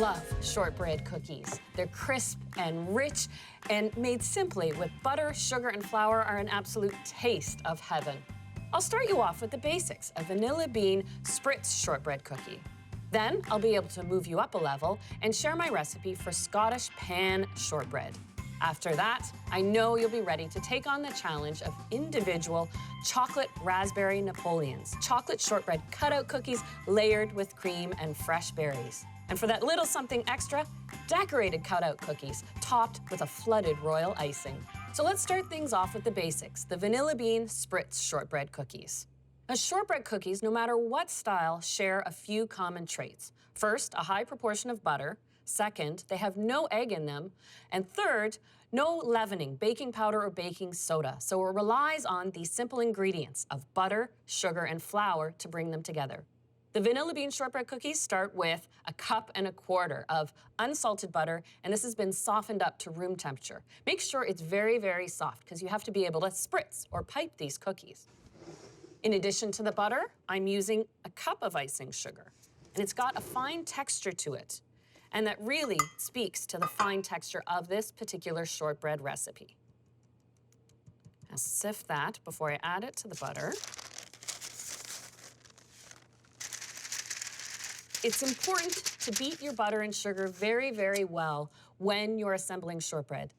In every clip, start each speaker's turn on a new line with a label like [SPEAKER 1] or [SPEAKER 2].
[SPEAKER 1] love shortbread cookies. They're crisp and rich and made simply with butter, sugar, and flour are an absolute taste of heaven. I'll start you off with the basics, a vanilla bean Spritz shortbread cookie. Then I'll be able to move you up a level and share my recipe for Scottish Pan Shortbread. After that, I know you'll be ready to take on the challenge of individual chocolate raspberry Napoleons, chocolate shortbread cutout cookies layered with cream and fresh berries. And for that little something extra, decorated cutout cookies topped with a flooded royal icing. So let's start things off with the basics, the vanilla bean Spritz shortbread cookies. Now, shortbread cookies, no matter what style, share a few common traits. First, a high proportion of butter. Second, they have no egg in them. And third, no leavening, baking powder or baking soda. So it relies on the simple ingredients of butter, sugar, and flour to bring them together. The vanilla bean shortbread cookies start with 1.25 cups of unsalted butter, and this has been softened up to room temperature. Make sure it's very, very soft because you have to be able to spritz or pipe these cookies. In addition to the butter, I'm using 1 cup of icing sugar, and it's got a fine texture to it. And that really speaks to the fine texture of this particular shortbread recipe. I'll sift that before I add it to the butter. It's important to beat your butter and sugar very, very well when you're assembling shortbread.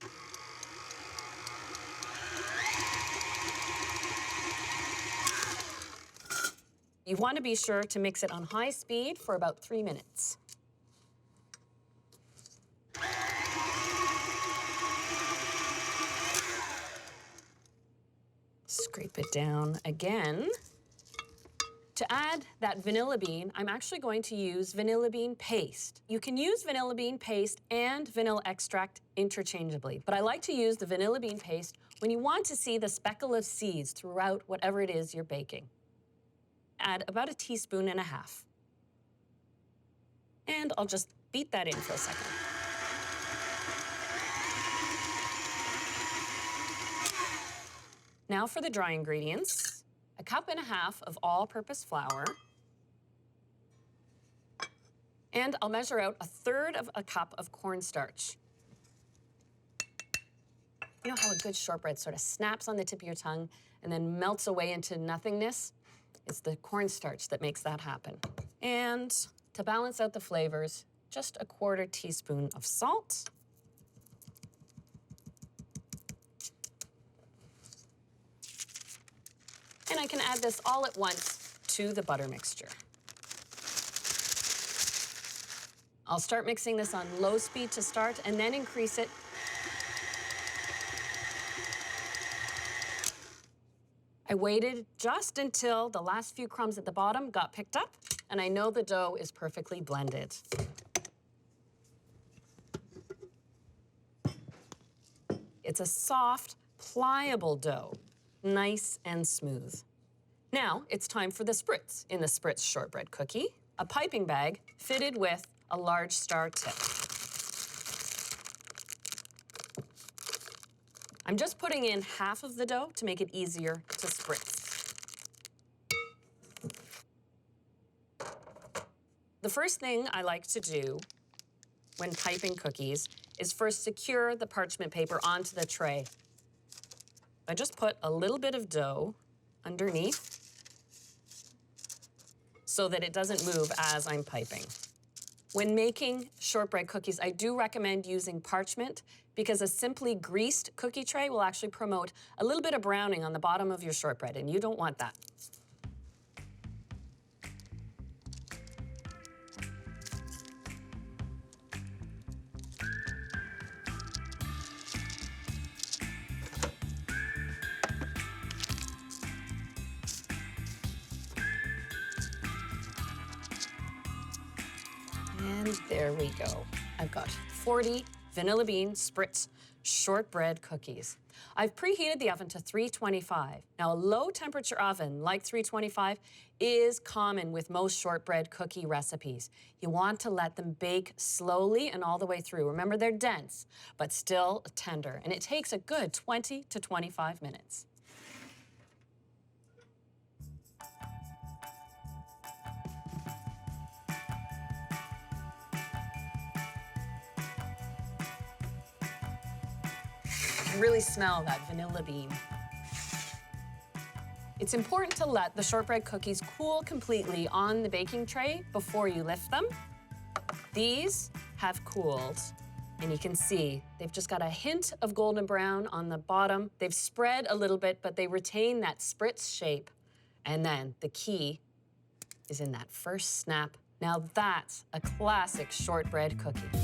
[SPEAKER 1] You want to be sure to mix it on high speed for about 3 minutes. Scrape it down again. To add that vanilla bean, I'm actually going to use vanilla bean paste. You can use vanilla bean paste and vanilla extract interchangeably, but I like to use the vanilla bean paste when you want to see the speckle of seeds throughout whatever it is you're baking. Add about 1.5 teaspoons. And I'll just beat that in for a second. Now for the dry ingredients, 1.5 cups of all-purpose flour. And I'll measure out 1/3 cup of cornstarch. You know how a good shortbread sort of snaps on the tip of your tongue and then melts away into nothingness? It's the cornstarch that makes that happen. And to balance out the flavors, just 1/4 teaspoon of salt. And I can add this all at once to the butter mixture. I'll start mixing this on low speed to start and then increase it. I waited just until the last few crumbs at the bottom got picked up, and I know the dough is perfectly blended. It's a soft, pliable dough, nice and smooth. Now it's time for the spritz in the Spritz shortbread cookie, a piping bag fitted with a large star tip. I'm just putting in half of the dough to make it easier to spritz. The first thing I like to do when piping cookies is first secure the parchment paper onto the tray. I just put a little bit of dough underneath so that it doesn't move as I'm piping. When making shortbread cookies, I do recommend using parchment because a simply greased cookie tray will actually promote a little bit of browning on the bottom of your shortbread, and you don't want that. And there we go. I've got 40 vanilla bean Spritz shortbread cookies. I've preheated the oven to 325. Now, a low temperature oven like 325 is common with most shortbread cookie recipes. You want to let them bake slowly and all the way through. Remember, they're dense, but still tender, and it takes a good 20 to 25 minutes. can really smell that vanilla bean. It's important to let the shortbread cookies cool completely on the baking tray before you lift them. These have cooled, and you can see they've just got a hint of golden brown on the bottom. They've spread a little bit, but they retain that Spritz shape. And then the key is in that first snap. Now that's a classic shortbread cookie.